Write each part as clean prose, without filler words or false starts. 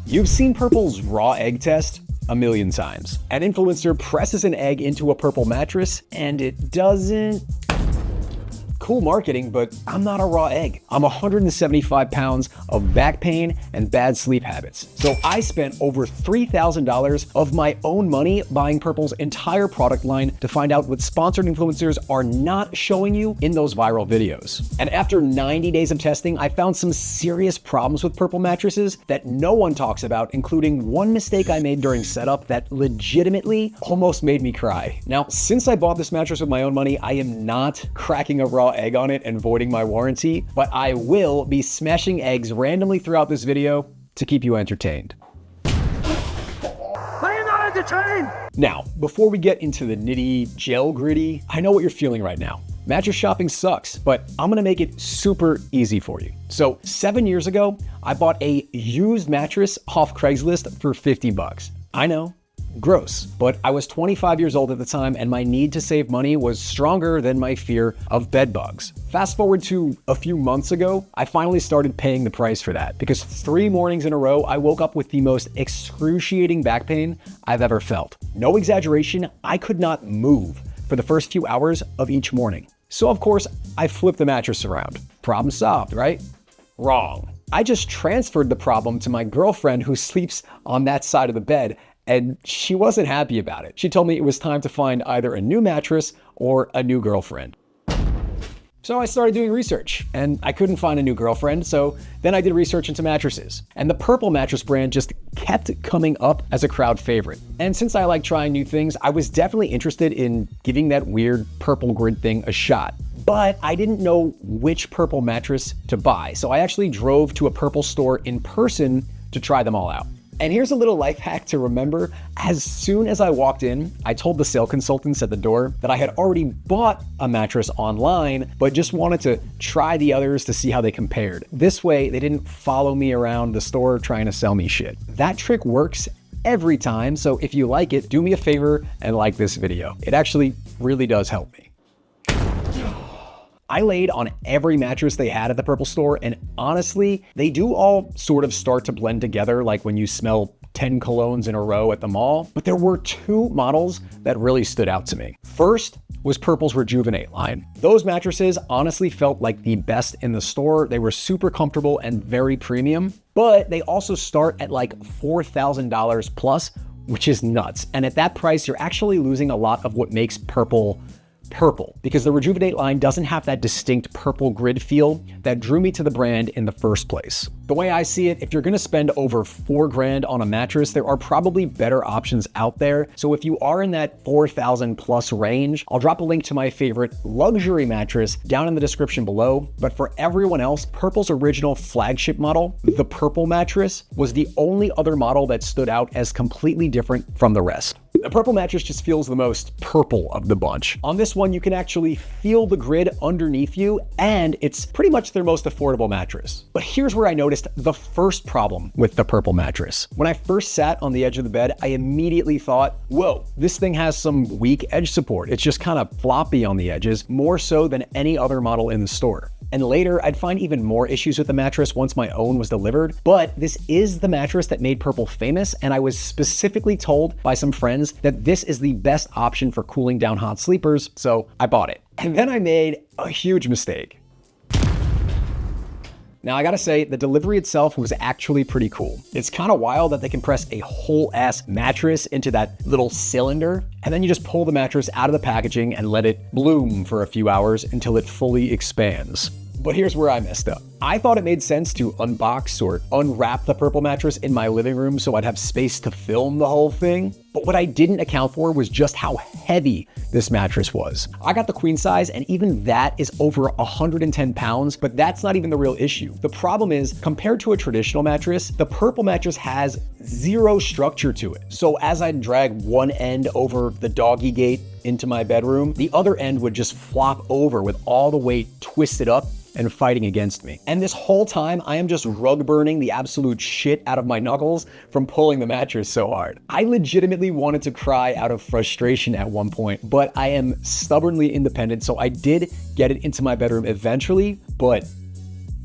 You've seen Purple's raw egg test a million times. An influencer presses an egg into a Purple mattress and it doesn't. Cool marketing, but I'm not a raw egg. I'm 175 pounds of back pain and bad sleep habits. So I spent over $3,000 of my own money buying Purple's entire product line to find out what sponsored influencers are not showing you in those viral videos. And after 90 days of testing, I found some serious problems with Purple mattresses that no one talks about, including one mistake I made during setup that legitimately almost made me cry. Now, since I bought this mattress with my own money, I am not cracking a raw egg on it and voiding my warranty, but I will be smashing eggs randomly throughout this video to keep you entertained. Are you not entertained? Now, before we get into the nitty gel gritty, I know what you're feeling right now. Mattress shopping sucks, but I'm gonna make it super easy for you. So 7 years ago, I bought a used mattress off Craigslist for 50 bucks. I know, gross, but I was 25 years old at the time and my need to save money was stronger than my fear of bed bugs. Fast forward to a few months ago, I finally started paying the price for that because 3 mornings in a row, I woke up with the most excruciating back pain I've ever felt. No exaggeration, I could not move for the first few hours of each morning. So of course, I flipped the mattress around. Problem solved, right? Wrong. I just transferred the problem to my girlfriend who sleeps on that side of the bed, and she wasn't happy about it. She told me it was time to find either a new mattress or a new girlfriend. So I started doing research and I couldn't find a new girlfriend. So then I did research into mattresses and the Purple mattress brand just kept coming up as a crowd favorite. And since I like trying new things, I was definitely interested in giving that weird Purple Grid thing a shot. But I didn't know which Purple mattress to buy. So I actually drove to a Purple store in person to try them all out. And here's a little life hack to remember. As soon as I walked in, I told the sale consultants at the door that I had already bought a mattress online, but just wanted to try the others to see how they compared. This way, they didn't follow me around the store trying to sell me shit. That trick works every time, so if you like it, do me a favor and like this video. It actually really does help me. I laid on every mattress they had at the Purple store, and honestly, they do all sort of start to blend together like when you smell 10 colognes in a row at the mall, but there were 2 models that really stood out to me. First was Purple's Rejuvenate line. Those mattresses honestly felt like the best in the store. They were super comfortable and very premium, but they also start at like $4,000 plus, which is nuts. And at that price, you're actually losing a lot of what makes Purple because the Rejuvenate line doesn't have that distinct Purple Grid feel that drew me to the brand in the first place. The way I see it, if you're gonna spend over $4 grand on a mattress, there are probably better options out there. So if you are in that 4,000 plus range, I'll drop a link to my favorite luxury mattress down in the description below. But for everyone else, Purple's original flagship model, the Purple mattress, was the only other model that stood out as completely different from the rest. The Purple mattress just feels the most purple of the bunch. On this one, you can actually feel the grid underneath you, and it's pretty much their most affordable mattress. But here's where I noticed the first problem with the Purple mattress. When I first sat on the edge of the bed, I immediately thought, whoa, this thing has some weak edge support. It's just kind of floppy on the edges, more so than any other model in the store. And later, I'd find even more issues with the mattress once my own was delivered. But this is the mattress that made Purple famous, and I was specifically told by some friends that this is the best option for cooling down hot sleepers, so I bought it. And then I made a huge mistake. Now I gotta say, the delivery itself was actually pretty cool. It's kind of wild that they can press a whole ass mattress into that little cylinder, and then you just pull the mattress out of the packaging and let it bloom for a few hours until it fully expands. But here's where I messed up. I thought it made sense to unbox or unwrap the Purple mattress in my living room so I'd have space to film the whole thing. But what I didn't account for was just how heavy this mattress was. I got the queen size, and even that is over 110 pounds, but that's not even the real issue. The problem is, compared to a traditional mattress, the Purple mattress has zero structure to it. So as I drag one end over the doggy gate into my bedroom, the other end would just flop over with all the weight twisted up and fighting against me. And this whole time, I am just rug burning the absolute shit out of my knuckles from pulling the mattress so hard. I legitimately wanted to cry out of frustration at one point, but I am stubbornly independent, so I did get it into my bedroom eventually, but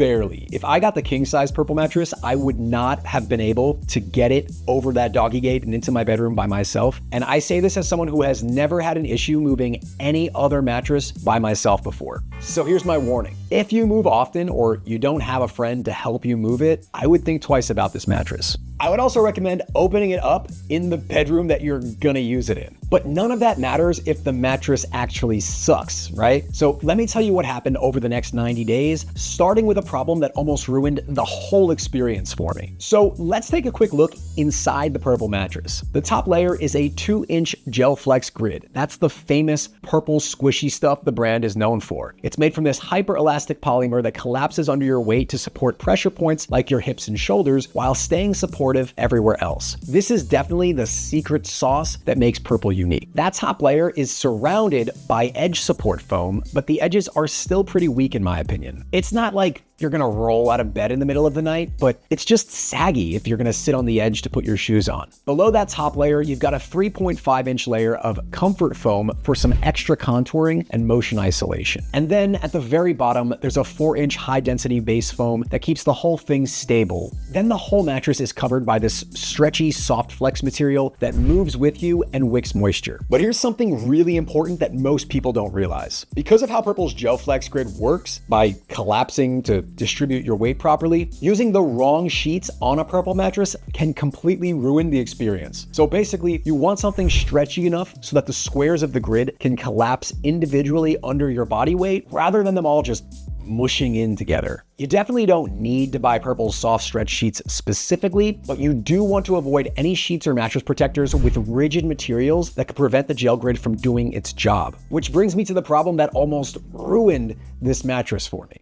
barely. If I got the king size Purple mattress, I would not have been able to get it over that doggy gate and into my bedroom by myself. And I say this as someone who has never had an issue moving any other mattress by myself before. So here's my warning. If you move often or you don't have a friend to help you move it, I would think twice about this mattress. I would also recommend opening it up in the bedroom that you're gonna use it in. But none of that matters if the mattress actually sucks, right? So let me tell you what happened over the next 90 days, starting with a problem that almost ruined the whole experience for me. So let's take a quick look inside the Purple mattress. The top layer is a 2-inch GelFlex Grid. That's the famous purple squishy stuff the brand is known for. It's made from this hyper-elastic polymer that collapses under your weight to support pressure points like your hips and shoulders while staying supportive everywhere else. This is definitely the secret sauce that makes Purple unique. That top layer is surrounded by edge support foam, but the edges are still pretty weak in my opinion. It's not like you're gonna roll out of bed in the middle of the night, but it's just saggy if you're gonna sit on the edge to put your shoes on. Below that top layer, you've got a 3.5-inch layer of comfort foam for some extra contouring and motion isolation. And then at the very bottom, there's a 4-inch high-density base foam that keeps the whole thing stable. Then the whole mattress is covered by this stretchy soft flex material that moves with you and wicks moisture. But here's something really important that most people don't realize. Because of how Purple's GelFlex Grid works, by collapsing to distribute your weight properly, using the wrong sheets on a Purple mattress can completely ruin the experience. So basically, you want something stretchy enough so that the squares of the grid can collapse individually under your body weight rather than them all just mushing in together. You definitely don't need to buy Purple's soft stretch sheets specifically, but you do want to avoid any sheets or mattress protectors with rigid materials that could prevent the gel grid from doing its job. Which brings me to the problem that almost ruined this mattress for me.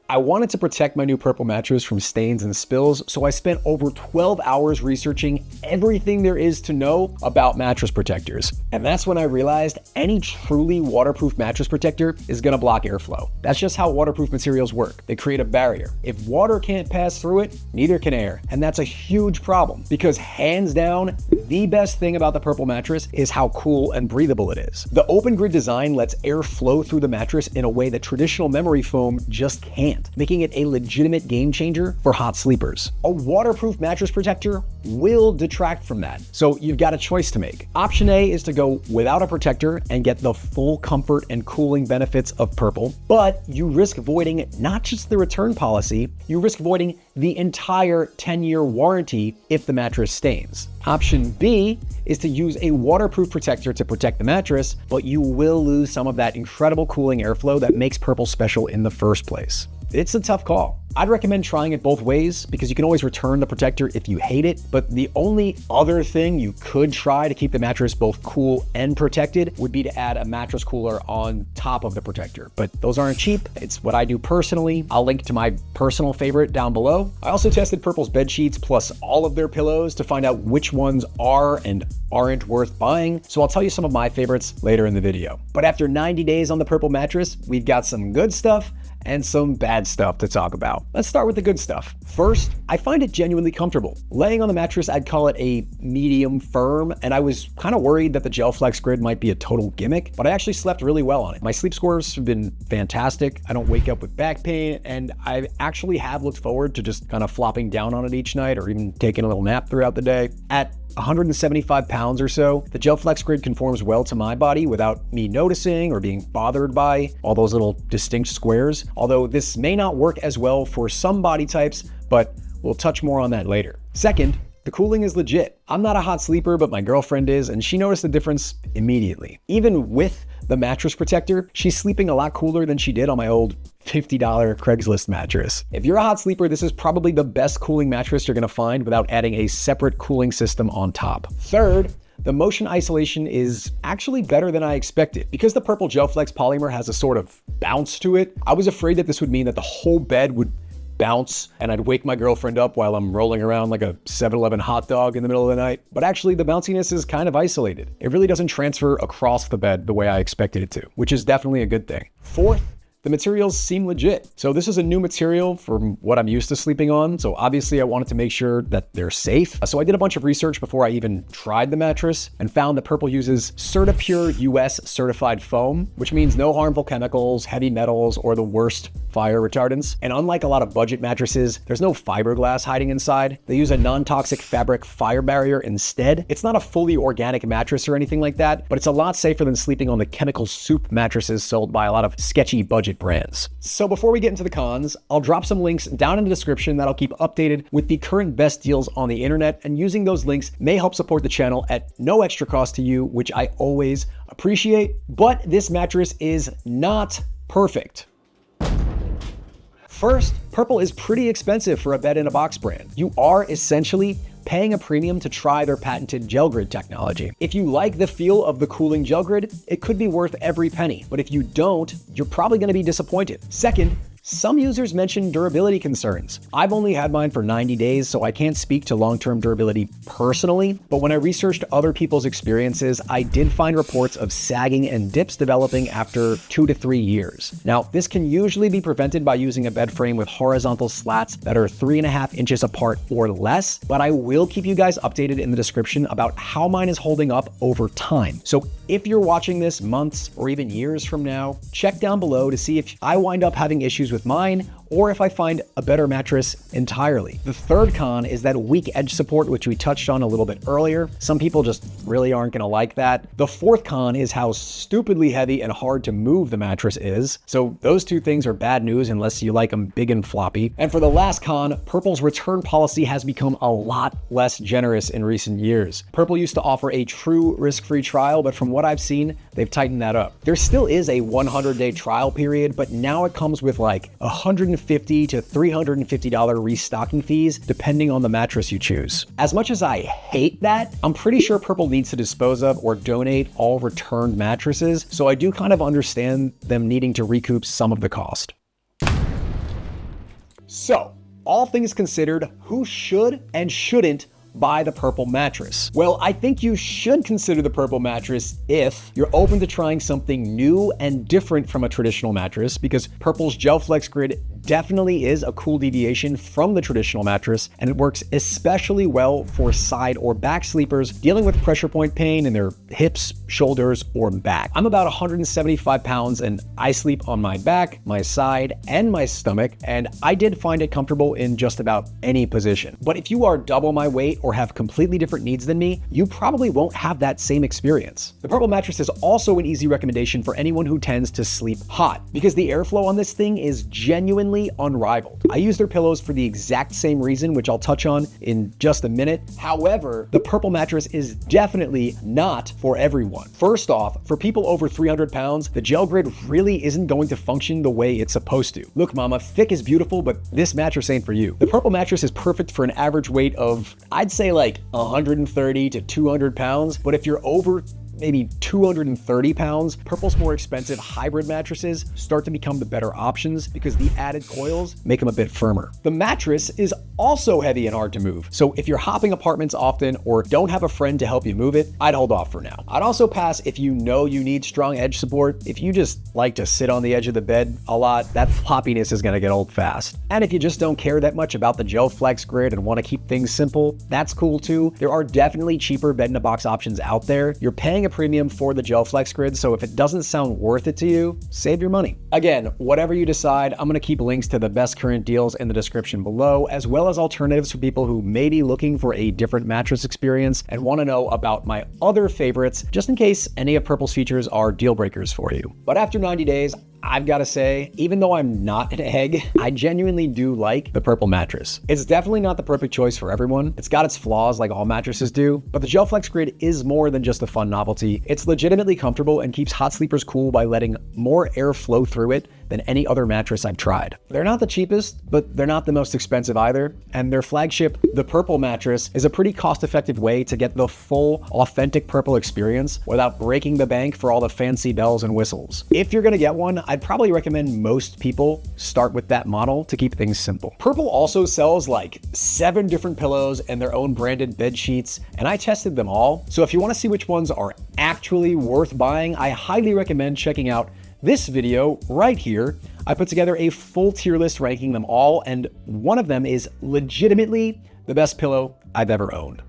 I wanted to protect my new Purple mattress from stains and spills, so I spent over 12 hours researching everything there is to know about mattress protectors. And that's when I realized any truly waterproof mattress protector is gonna block airflow. That's just how waterproof materials work. They create a barrier. If water can't pass through it, neither can air. And that's a huge problem because hands down, the best thing about the Purple mattress is how cool and breathable it is. The open grid design lets air flow through the mattress in a way that traditional memory foam just can't, making it a legitimate game changer for hot sleepers. A waterproof mattress protector will detract from that, so you've got a choice to make. Option A is to go without a protector and get the full comfort and cooling benefits of Purple, but you risk voiding not just the return policy, you risk voiding the entire 10-year warranty if the mattress stains. Option B is to use a waterproof protector to protect the mattress, but you will lose some of that incredible cooling airflow that makes Purple special in the first place. It's a tough call. I'd recommend trying it both ways because you can always return the protector if you hate it, but the only other thing you could try to keep the mattress both cool and protected would be to add a mattress cooler on top of the protector. But those aren't cheap. It's what I do personally. I'll link to my personal favorite down below. I also tested Purple's bed sheets plus all of their pillows to find out which ones are and aren't worth buying. So I'll tell you some of my favorites later in the video. But after 90 days on the Purple mattress, we've got some good stuff and some bad stuff to talk about. Let's start with the good stuff. First, I find it genuinely comfortable. Laying on the mattress, I'd call it a medium firm, and I was kind of worried that the GelFlex Grid might be a total gimmick, but I actually slept really well on it. My sleep scores have been fantastic. I don't wake up with back pain, and I actually have looked forward to just kind of flopping down on it each night or even taking a little nap throughout the day. At 175 pounds or so, the GelFlex Grid conforms well to my body without me noticing or being bothered by all those little distinct squares, although this may not work as well for some body types, but we'll touch more on that later. Second, the cooling is legit. I'm not a hot sleeper, but my girlfriend is, and she noticed the difference immediately. Even with the mattress protector, she's sleeping a lot cooler than she did on my old $50 Craigslist mattress. If you're a hot sleeper, this is probably the best cooling mattress you're gonna find without adding a separate cooling system on top. Third, the motion isolation is actually better than I expected. Because the Purple GelFlex polymer has a sort of bounce to it, I was afraid that this would mean that the whole bed would bounce and I'd wake my girlfriend up while I'm rolling around like a 7-Eleven hot dog in the middle of the night. But actually the bounciness is kind of isolated. It really doesn't transfer across the bed the way I expected it to, which is definitely a good thing. Fourth, the materials seem legit. So this is a new material from what I'm used to sleeping on. So obviously I wanted to make sure that they're safe. So I did a bunch of research before I even tried the mattress and found that Purple uses CertiPure US certified foam, which means no harmful chemicals, heavy metals, or the worst fire retardants. And unlike a lot of budget mattresses, there's no fiberglass hiding inside. They use a non-toxic fabric fire barrier instead. It's not a fully organic mattress or anything like that, but it's a lot safer than sleeping on the chemical soup mattresses sold by a lot of sketchy budget brands. So before we get into the cons, I'll drop some links down in the description that I'll keep updated with the current best deals on the internet, and using those links may help support the channel at no extra cost to you, which I always appreciate. But this mattress is not perfect. First, Purple is pretty expensive for a bed-in-a-box brand. You are essentially paying a premium to try their patented gel grid technology. If you like the feel of the cooling gel grid, it could be worth every penny. But if you don't, you're probably going to be disappointed. Second, some users mention durability concerns. I've only had mine for 90 days, so I can't speak to long-term durability personally, but when I researched other people's experiences, I did find reports of sagging and dips developing after 2 to 3 years. Now, this can usually be prevented by using a bed frame with horizontal slats that are 3.5 inches apart or less, but I will keep you guys updated in the description about how mine is holding up over time. So if you're watching this months or even years from now, check down below to see if I wind up having issues with mine or if I find a better mattress entirely. The third con is that weak edge support, which we touched on a little bit earlier. Some people just really aren't gonna like that. The fourth con is how stupidly heavy and hard to move the mattress is. So those two things are bad news unless you like them big and floppy. And for the last con, Purple's return policy has become a lot less generous in recent years. Purple used to offer a true risk-free trial, but from what I've seen, they've tightened that up. There still is a 100-day trial period, but now it comes with like $150 to $350 restocking fees, depending on the mattress you choose. As much as I hate that, I'm pretty sure Purple needs to dispose of or donate all returned mattresses, so I do kind of understand them needing to recoup some of the cost. So, all things considered, who should and shouldn't buy the Purple mattress? Well, I think you should consider the Purple mattress if you're open to trying something new and different from a traditional mattress, because Purple's GelFlex Grid definitely is a cool deviation from the traditional mattress, and it works especially well for side or back sleepers dealing with pressure point pain in their hips, shoulders, or back. I'm about 175 pounds and I sleep on my back, my side, and my stomach, and I did find it comfortable in just about any position. But if you are double my weight or have completely different needs than me, you probably won't have that same experience. The Purple mattress is also an easy recommendation for anyone who tends to sleep hot, because the airflow on this thing is genuinely unrivaled. I use their pillows for the exact same reason, which I'll touch on in just a minute. However, the Purple mattress is definitely not for everyone. First off, for people over 300 pounds, the gel grid really isn't going to function the way it's supposed to. Look, mama, thick is beautiful, but this mattress ain't for you. The Purple mattress is perfect for an average weight of, I'd say like 130 to 200 pounds, but if you're over maybe 230 pounds, Purple's more expensive hybrid mattresses start to become the better options because the added coils make them a bit firmer. The mattress is also heavy and hard to move, so if you're hopping apartments often or don't have a friend to help you move it, I'd hold off for now. I'd also pass if you know you need strong edge support. If you just like to sit on the edge of the bed a lot, that floppiness is gonna get old fast. And if you just don't care that much about the GelFlex Grid and want to keep things simple, that's cool too. There are definitely cheaper bed-in-a-box options out there. You're paying a premium for the GelFlex Grid, so if it doesn't sound worth it to you, save your money. Again, whatever you decide, I'm gonna keep links to the best current deals in the description below, as well as alternatives for people who may be looking for a different mattress experience and wanna know about my other favorites, just in case any of Purple's features are deal breakers for you. But after 90 days, I've got to say, even though I'm not an egg, I genuinely do like the Purple mattress. It's definitely not the perfect choice for everyone. It's got its flaws like all mattresses do, but the GelFlex Grid is more than just a fun novelty. It's legitimately comfortable and keeps hot sleepers cool by letting more air flow through it than any other mattress I've tried. They're not the cheapest, but they're not the most expensive either, and their flagship, the Purple mattress, is a pretty cost-effective way to get the full, authentic Purple experience without breaking the bank for all the fancy bells and whistles. If you're gonna get one, I'd probably recommend most people start with that model to keep things simple. Purple also sells like 7 different pillows and their own branded bed sheets, and I tested them all. So if you wanna see which ones are actually worth buying, I highly recommend checking out this video right here. I put together a full tier list ranking them all, and one of them is legitimately the best pillow I've ever owned.